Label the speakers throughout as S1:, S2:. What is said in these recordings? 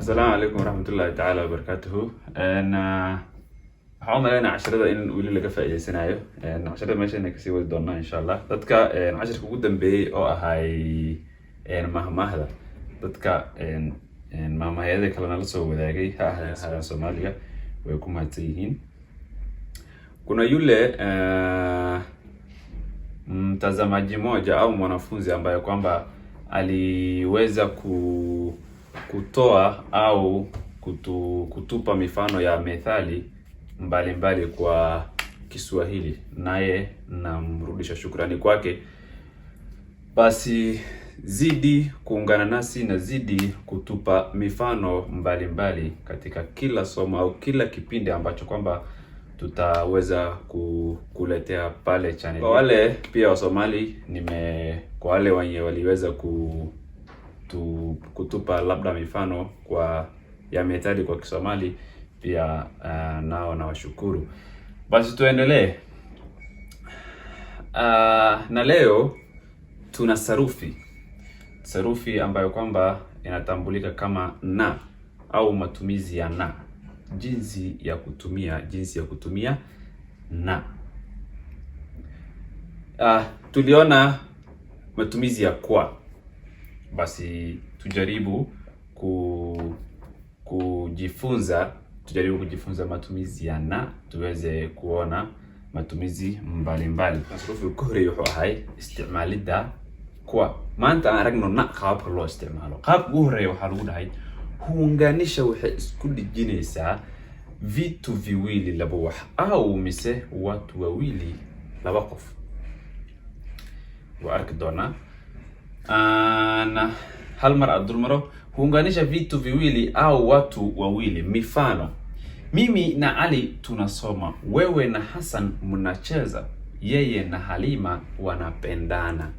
S1: السلام عليكم ورحمة الله تعالى وبركاته. أنا حاولنا لنا عشرة إن نقول لك فائدة سنايو. أنا عشرة ماشي إنك سوي دونا إن شاء الله. تذكر عشرة قدام بي أو هاي مهما هذا. تذكر مهما هذا كلنا لسه وداعي هذا سوماليا ويكون هاتيين. Kuna yule mtazamaji mmoja au mwanafunzi ambaye kwamba aliweza kutoa au kutupa mifano ya methali mbalimbali kwa Kiswahili, naye namrudisha shukrani kwake. Basi zidi kuungana nasi na zidi kutupa mifano mbalimbali katika kila somo au kila kipindi ambacho kwamba tutaweza kuletea pale channel. Kwa wale pia wa Somali kwa wale wenye waliweza kutupa labda mifano ya methali kwa Kisomali pia nao nawashukuru. Basi tuendelee. Na leo tuna sarufi ambayo kwamba inatambulika kama na au matumizi ya na. Jinsi ya kutumia na. Tuliona matumizi ya kwa. Basi tujaribu kujifunza matumizi ya na, tuweze kuona matumizi mbalimbali. Sarufi kuhri yuxuu ahay isticmaalida kwa. Maanta aan aragno na qaabka loo isticmaalo. Qaabka ugu horeeya waxaa lagu dhahay huunganisha waxay isku dhijinaysaa vitu viwili laba wax au mise watu wawili laba qof. Waa arki doonaa. Na hal mar adul maro huunganisha vitu viwili au watu wawili. Mifano: mimi na Ali tunasoma, wewe na Hassan mnacheza, yeye na Halima wanapendana.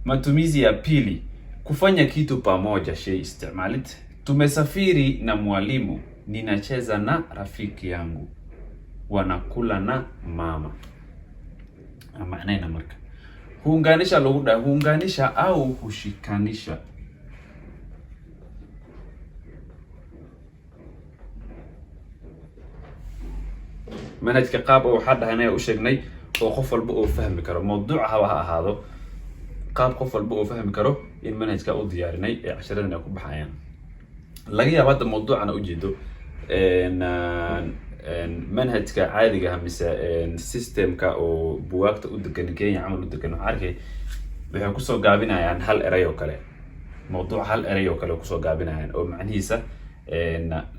S1: Matumizi ya pili: kufanya kitu pamoja, shay istimalit. Tumesafiri na mwalimu, ninacheza na rafiki yangu, wanakula na mama. Maana ina marka huunganisha loguda, huunganisha au hushikanisha. manhajka qaab oo waxa dhahanay u sheegnay oo qof walba oo fahmi karo mawduuca ha ahaado qaab qof walba oo fahmi karo in manhajka u diyaarinay ee casharadana ku baxayaan. laga yaabo hadda mawduucana u jeedo manhajka caadiga ah mise systemka oo buugaagta u degan Kenya amal u degan arkay waxay ku soo gaabinayaan hal eray oo kale. mawduuc hal eray oo kale ku soo gaabinayaan oo macnihiisa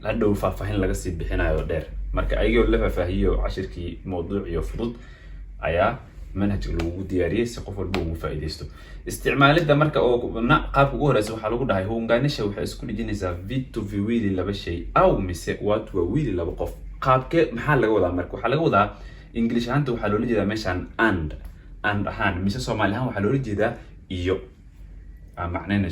S1: la dhow faahfaahin laga sii bixinayo dheer. marka ayagoo la faahiyo cashirkii mawduuc iyo fudud ayaa manhajka lagu diyaariyay si qof walba uu faa'iideysto. isticmaalida marka oo qaabka ugu horeysa waxa lagu dhahay huunganisha waxay isku dhijinaysaa vitu viwili laba shay au mise watu wawili laba qof. qaabke maxaa laga wadaa marka? waxaa laga wadaa English ahaanta waxaa loola jeedaa meeshan and ahaan, mise Soomaali ahaan waxaa loola jeedaa iyo. macnaheena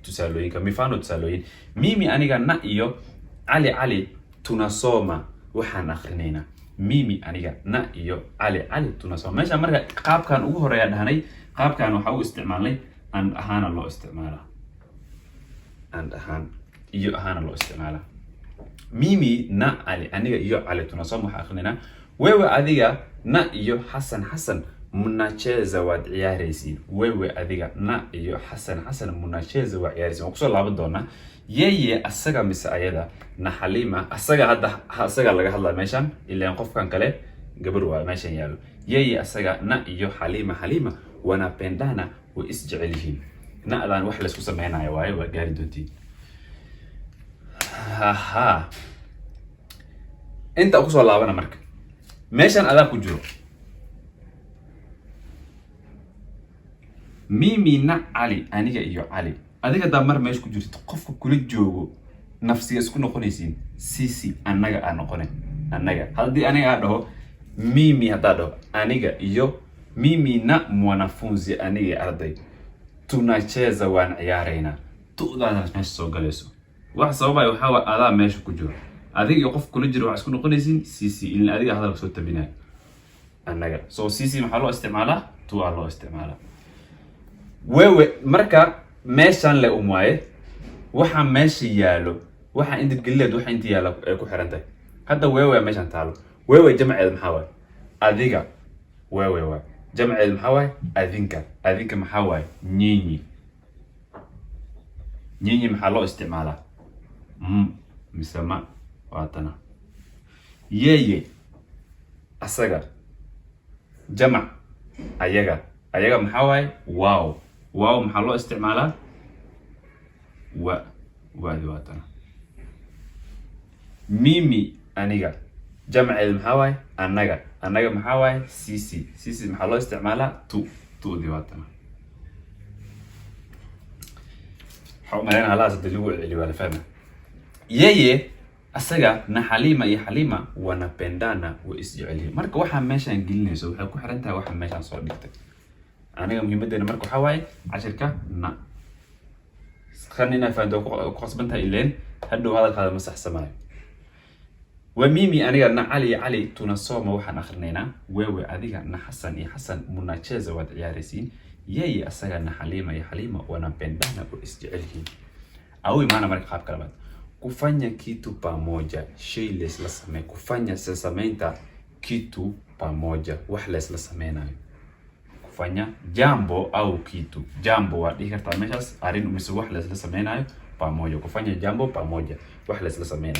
S1: tusaalooyinka mifano tusaalooyin: mimi aniga na iyo Ali tunasoma, waxaan akhrineynaa. mimi aniga na iyo Ali tunasoma. meesha marka qaabkan ugu horeeya dhahanay, qaabkan waxa uu isticmaalnay and ahaana loo isticmaalaa. and ahaan iyo ahaana loo isticmaalaa. mimi na Ali, aniga iyo Ali tunasoma, waxaan akhrineynaa. wewe adiga na iyo Hassan mnacheza waad ciyaaraysiin. wewe adiga na iyo Hassan mnacheza waad ciyaaraysiin. ku soo laaban doona. yeye asaga mise ayada na Halima, asaga laga hadlaa meeshan ilaa qofkan kale gabar waa meeshan yaalo. yeye asaga na iyo Halima wanapendana wa isjecelihiin. na adan wax la isku sameeynayo waaye waa gaari doontiin. inta ku soo laabana marka meeshan adaa ku jiro. mimi na Ali, aniga iyo Ali. adiga damar meesh ku jirto qofka kula joogo nafsiga isku noqonaysiin. sisi anaga aan noqonay. anaga hadii aniga dhaho mimi, hadaa dhaho aniga iyo mimi na mwanafunzi, aniga arday tunacheza waan ciyaarayna. tuudaana meesh soo galayso wax sababay waxa adaa meesh ku jiro. adiga iyo qof kula jiro wax isku noqonaysiin sisi, ilaa adiga hadalka soo tabinay anaga. soo sisi maxaa loo isticmaalaa? tu loo isticmaalaa. wewe marka meeshan le umwaye waxa meesha yaalo waxa inta gelileed waxa inta yaalo ay ku xiran tahay hadda wewe meeshan taalo wewe jamceed maxaa waay adiga wewe waay jamceed maxaa waay adinka maxaa waay nyinyi maxaa loo isticmaalaa misama waatana yeye asaga jamac ayaga maxaa waay wow maxaa loo isticmaalaa waadi waatana mimi aniga jamceed maxaa waay annaga maxaa waay sisi maxaa loo isticmaalaa tu'di waatana حومنا على أساس اللي ولا فهمه ييه أسجع نحليمة يحليمة ونبندانا وإسجعلي مركو واحد ماشي إنجليزي سو حكوا حرنتها واحد ماشي عن صديقتك أنا مهم جدا إن مركو حواي عشركة نا خلينا فندق قصبنتها إلين هدو هذا مسح سماي وميمي أنا قلنا علي تنصوم واحد آخرنا وهو أديك حسن مناجزة وتعيارسين yeye asaga na Halima ya Halima wanapendana kwa isjalihi au maana mara khap kalamat kufanya kitu pamoja shayless la samee kufanya sasamenta kitu pamoja wahless la samena kufanya jambo au kitu jambo wa dikarta meshas arin umisu wahless la samena pamoja kufanya jambo pamoja wahless la samena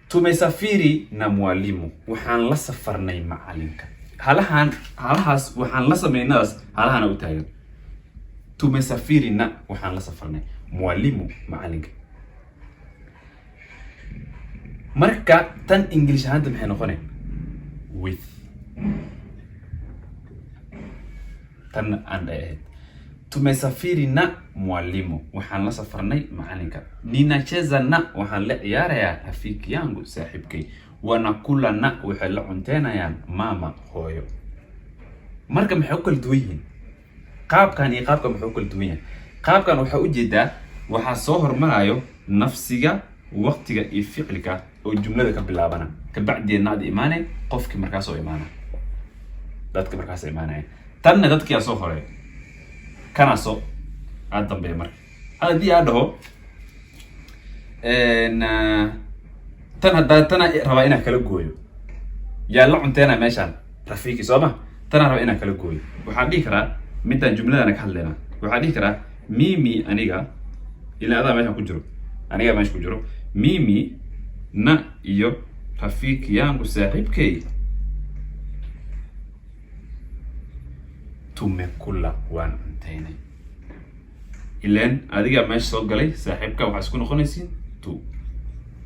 S1: tumesafiri na mwalimu waxaan la safarnay macalinka halahaas waxaan la sameynaas halahana u taagan tumesafiri na waxaan la safarnay mwalimu macalinka marka tan English ahaan maxay noqonay with tan and tumesafiri na mwalimu waxaan la safarnay macalinka ninacheza na waxaan la ciyaarayaa rafiki yangu saaxiibkay wanakula na waxay la cunteynayaan mama hooyo marka maxay u kala duwan yihiin qaabkan iyo qaabkan maxay u kala duwan yihiin qaabkan waxa u jeedaa waxa soo hormarayo nafsiga waqtiga iyo ficilka oo jumlada ka bilaabana ka bacdeenaad iimaanay qofkii markaas oo iimaana dadka markaas iimaanay tan dadkii soo horay kana soo aad dambe marka hadii aad dhaho tan hadda tan raba ina kala gooyo yaa la cunteena meeshan rafiiki sooma tan raba ina kala gooyo waxa dhigi karaa midaan jumladana ka hadleena waxa dhigi karaa mimi aniga ila adaa meeshan ku jiro aniga meeshan ku jiro mimi na iyo rafiki yangu saaxiibkay tumekula waan cunteynay ileen adiga meesha soo galay saaxiibka waxa isku noqonaysiin tu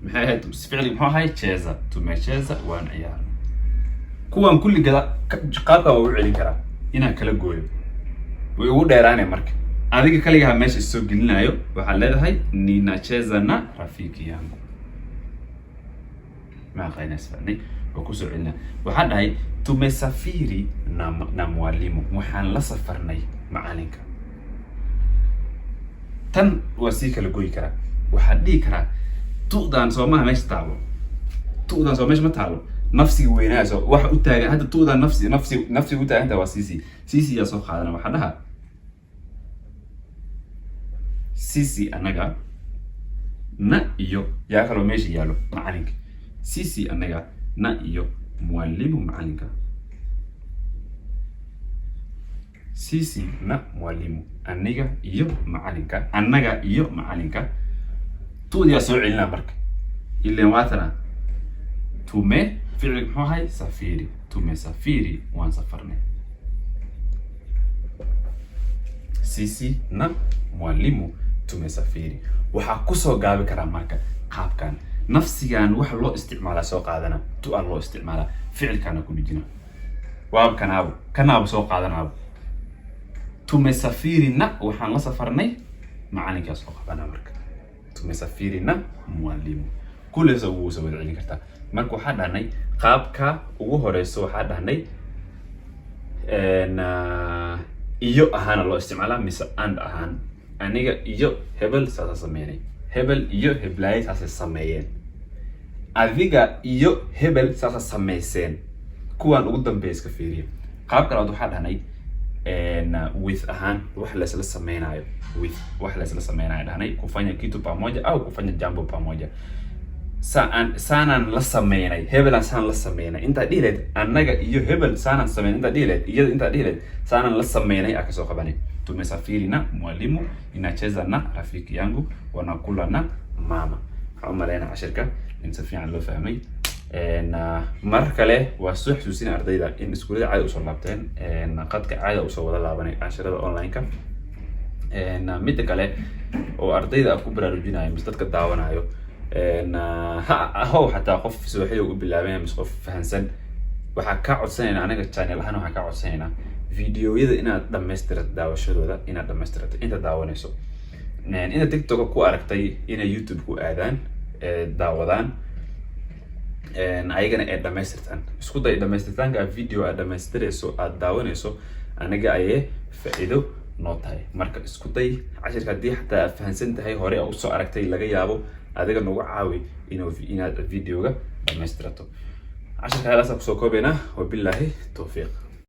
S1: maxay ahayd ficil muxuu ahay cheza tumecheza waan ciyaar kuwan kulli gada qaabka waa u celin karaa inaan kala gooyo way ugu dheeraanay marka adiga kaliya meesha soo gelinayo waxa leedahay ninacheza na rafiki yangu ma qaynasfani ku soo celina waxa dhahay tumesafiri na mwalimu waxaan la safarnay macalinka tan waa si kala gooyi karaa waxa dhigi karaa tuudan Soomaha meesha taalo tuudan Soomaha ma taalo nafsi weynaaso waxa u taagan hadda tuudan nafsi u taagan waa sisi ya soo qaadana waxa dhaha sisi anaga na iyo yaa kala meesha yaalo macalinka sisi anaga na iyo mwalimu macalinka sisi na mwalimu aniga iyo macalinka anaga iyo macalinka tuudiya soo celina marka ilaa waatana tume ficil muxuu ahay safiri tumesafiri waan safarnay sisi na mwalimu tumesafiri waxa ku soo gaabi karaa marka qaabkan nafsigan wax loo isticmaala soo qaadana tu loo isticmaala ficilkana ku dhijina waab kanaabo soo qaadana tumesafiri na waxaan la safarnay macalinkaas oo qabana marka tumesafiri na mwalimu kullu soo soo wada celin kartaa marka waxa dhahnay qaabka ugu horeyso waxa dhahnay iyo ahaan loo isticmaala mise and ahaan aniga iyo hebel saasa sameeyay hebel iyo heblaay saasa sameeyeen adiga iyo hebel saasa sameeyeen kuwan ugu dambeeyay iska fiiriyo qaab kale waxa dhahnay with ahaan wax la isla sameynayo with wax la isla sameynayo dhahnay kufanya kitu pamoja au kufanya jambo pamoja. Saanan la sameynay hebel saan la sameynay inta dhileed anaga iyo hebel saanan sameynay inta dhileed iyo inta dhileed saanan la sameynay akasoo qabani. Tumesafiri na mwalimu, ninacheza na rafiki yangu, wanakula na mama. Umaleyna cashirka inta fiican loo fahmay. Mar kale waa soo xusuusin ardayda in iskuulada caadi u soo laabteen qadka caadi u soo wada laabanay casharada online-ka. Mid kale oo ardayda ku baraarujinayo mis dadka daawanayo hataa qof soo xilay u bilaabay mis qof fahansan waxa ka codsanayna anaga channel ahaan waxa ka codsanayna videoyada inaad dhameystirto daawashadooda inaad dhameystirto inta daawanayso inta TikTok ku aragtay ina YouTube ku aadaan daawadaan ayagana ay dhameystirtaan isku day dhameystirtaanka video aad dhameystirayso aad daawanayso anaga ay faa'iido noo tahay. Marka isku day cashirka hadii xataa fahansan tahay hore oo soo aragtay laga yaabo adiga nagu caawi inaad videoga dhameystirato. cashirka halaas ku soo koobeena wabillahi tawfiiq.